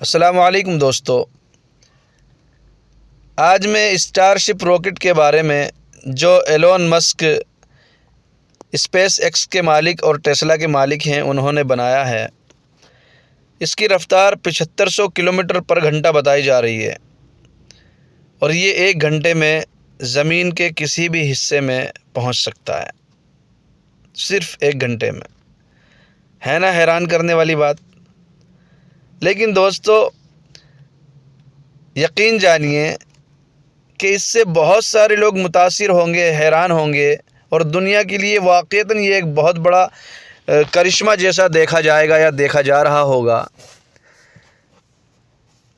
السلام علیکم دوستو، آج میں اسٹار شپ راکٹ کے بارے میں جو ایلون مسک اسپیس ایکس کے مالک اور ٹیسلا کے مالک ہیں انہوں نے بنایا ہے، اس کی رفتار 7500 کلومیٹر پر گھنٹہ بتائی جا رہی ہے اور یہ 1 گھنٹے میں زمین کے کسی بھی حصے میں پہنچ سکتا ہے، صرف 1 گھنٹے میں۔ ہے نا حیران کرنے والی بات؟ لیکن دوستو یقین جانیے کہ اس سے بہت سارے لوگ متاثر ہوں گے، حیران ہوں گے، اور دنیا کے لیے واقعتاً یہ ایک بہت بڑا کرشمہ جیسا دیکھا جائے گا یا دیکھا جا رہا ہوگا۔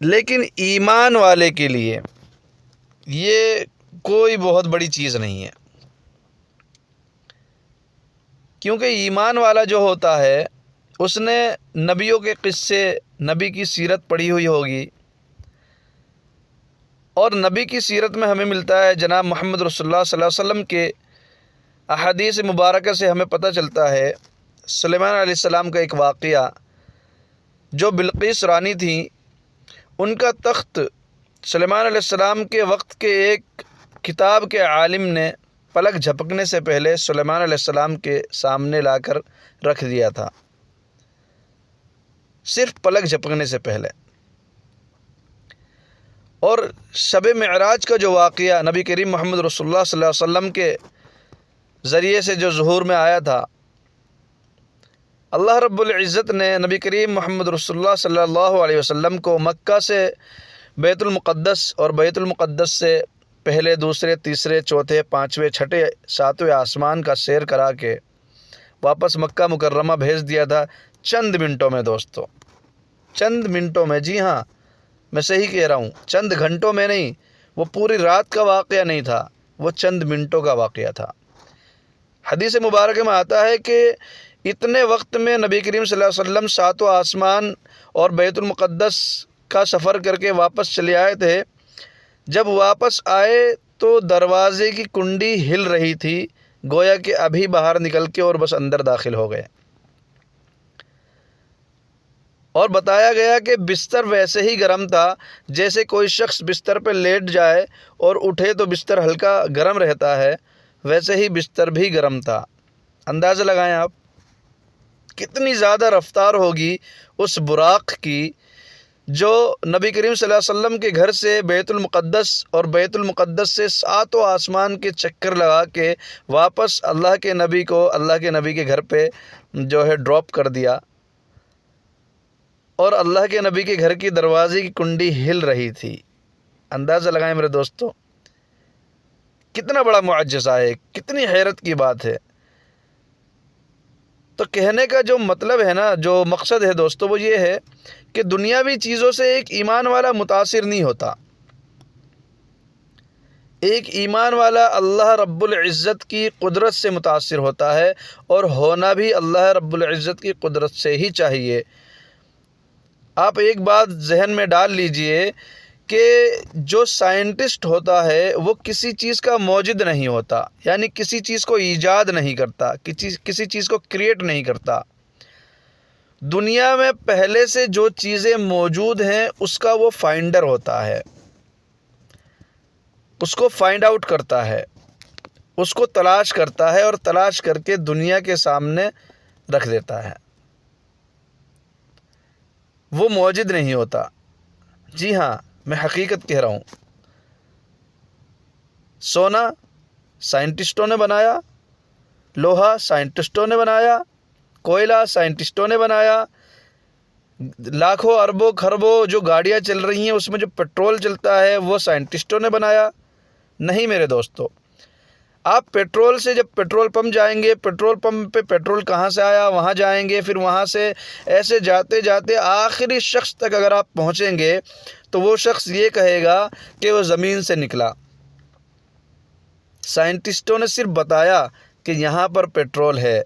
لیکن ایمان والے کے لیے یہ کوئی بہت بڑی چیز نہیں ہے، کیونکہ ایمان والا جو ہوتا ہے اس نے نبیوں کے قصے، نبی کی سیرت پڑھی ہوئی ہوگی، اور نبی کی سیرت میں ہمیں ملتا ہے جناب محمد رسول اللہ صلی اللہ علیہ وسلم کے احادیث مبارکہ سے ہمیں پتہ چلتا ہے سلیمان علیہ السلام کا ایک واقعہ۔ جو بلقیس رانی تھیں، ان کا تخت سلیمان علیہ السلام کے وقت کے ایک کتاب کے عالم نے پلک جھپکنے سے پہلے سلیمان علیہ السلام کے سامنے لا کر رکھ دیا تھا، صرف پلک جھپکنے سے پہلے۔ اور شب معراج کا جو واقعہ نبی کریم محمد رسول اللہ صلی اللہ علیہ وسلم کے ذریعے سے جو ظہور میں آیا تھا، اللہ رب العزت نے نبی کریم محمد رسول اللہ صلی اللہ علیہ وسلم کو مکہ سے بیت المقدس اور بیت المقدس سے پہلے، دوسرے، تیسرے، چوتھے، پانچویں، چھٹے، ساتویں آسمان کا سیر کرا کے واپس مکہ مکرمہ بھیج دیا تھا چند منٹوں میں دوستو، چند منٹوں میں۔ جی ہاں، میں صحیح کہہ رہا ہوں، چند گھنٹوں میں نہیں، وہ پوری رات کا واقعہ نہیں تھا، وہ چند منٹوں کا واقعہ تھا۔ حدیث مبارکہ میں آتا ہے کہ اتنے وقت میں نبی کریم صلی اللہ علیہ وسلم 7 آسمان اور بیت المقدس کا سفر کر کے واپس چلے آئے تھے۔ جب واپس آئے تو دروازے کی کنڈی ہل رہی تھی، گویا کہ ابھی باہر نکل کے اور بس اندر داخل ہو گئے۔ اور بتایا گیا کہ بستر ویسے ہی گرم تھا جیسے کوئی شخص بستر پہ لیٹ جائے اور اٹھے تو بستر ہلکا گرم رہتا ہے، ویسے ہی بستر بھی گرم تھا۔ اندازہ لگائیں آپ کتنی زیادہ رفتار ہوگی اس براق کی جو نبی کریم صلی اللہ علیہ وسلم کے گھر سے بیت المقدس اور بیت المقدس سے 7 آسمان کے چکر لگا کے واپس اللہ کے نبی کو اللہ کے نبی کے گھر پہ جو ہے ڈراپ کر دیا، اور اللہ کے نبی کے گھر کی دروازے کی کنڈی ہل رہی تھی۔ اندازہ لگائیں میرے دوستو، کتنا بڑا معجزہ ہے، کتنی حیرت کی بات ہے۔ تو کہنے کا جو مطلب ہے نا، جو مقصد ہے دوستو، وہ یہ ہے کہ دنیاوی چیزوں سے ایک ایمان والا متاثر نہیں ہوتا۔ ایک ایمان والا اللہ رب العزت کی قدرت سے متاثر ہوتا ہے، اور ہونا بھی اللہ رب العزت کی قدرت سے ہی چاہیے۔ آپ ایک بات ذہن میں ڈال لیجئے کہ جو سائنٹسٹ ہوتا ہے وہ کسی چیز کا موجد نہیں ہوتا، یعنی کسی چیز کو ایجاد نہیں کرتا، کسی چیز کو کریٹ نہیں کرتا۔ دنیا میں پہلے سے جو چیزیں موجود ہیں اس کا وہ فائنڈر ہوتا ہے، اس کو فائنڈ آؤٹ کرتا ہے، اس کو تلاش کرتا ہے، اور تلاش کر کے دنیا کے سامنے رکھ دیتا ہے، وہ موجد نہیں ہوتا۔ جی ہاں، میں حقیقت کہہ رہا ہوں۔ سونا سائنٹسٹوں نے بنایا، لوہا سائنٹسٹوں نے بنایا، کوئلہ سائنٹسٹوں نے بنایا، لاکھوں اربوں خربوں جو گاڑیاں چل رہی ہیں اس میں جو پیٹرول چلتا ہے وہ سائنٹسٹوں نے بنایا؟ نہیں میرے دوستو۔ آپ پیٹرول سے جب پیٹرول پمپ جائیں گے، پیٹرول پمپ پہ پیٹرول کہاں سے آیا وہاں جائیں گے، پھر وہاں سے ایسے جاتے جاتے آخری شخص تک اگر آپ پہنچیں گے تو وہ شخص یہ کہے گا کہ وہ زمین سے نکلا۔ سائنٹسٹوں نے صرف بتایا کہ یہاں پر پیٹرول ہے،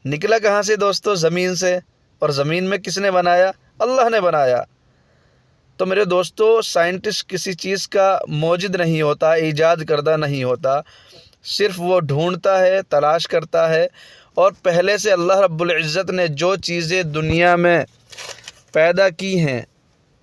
نکلا کہاں سے دوستو؟ زمین سے۔ اور زمین میں کس نے بنایا؟ اللہ نے بنایا۔ تو میرے دوستو، سائنٹسٹ کسی چیز کا موجد نہیں ہوتا، ایجاد کردہ نہیں ہوتا، صرف وہ ڈھونڈتا ہے، تلاش کرتا ہے، اور پہلے سے اللہ رب العزت نے جو چیزیں دنیا میں پیدا کی ہیں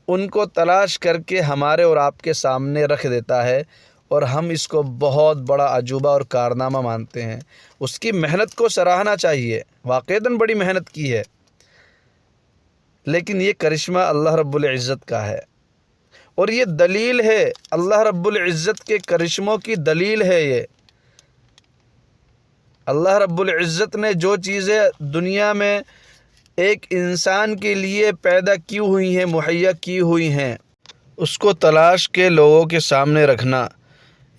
ان کو تلاش کر کے ہمارے اور آپ کے سامنے رکھ دیتا ہے، اور ہم اس کو بہت بڑا عجوبہ اور کارنامہ مانتے ہیں۔ اس کی محنت کو سراہنا چاہیے، واقعتاً بڑی محنت کی ہے، لیکن یہ کرشمہ اللہ رب العزت کا ہے، اور یہ دلیل ہے، اللہ رب العزت کے کرشموں کی دلیل ہے یہ۔ اللہ رب العزت نے جو چیزیں دنیا میں ایک انسان کے لیے پیدا کی ہوئی ہیں، مہیا کی ہوئی ہیں، اس کو تلاش کے لوگوں کے سامنے رکھنا،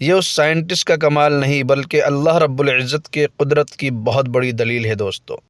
یہ اس سائنٹسٹ کا کمال نہیں بلکہ اللہ رب العزت کے قدرت کی بہت بڑی دلیل ہے دوستو۔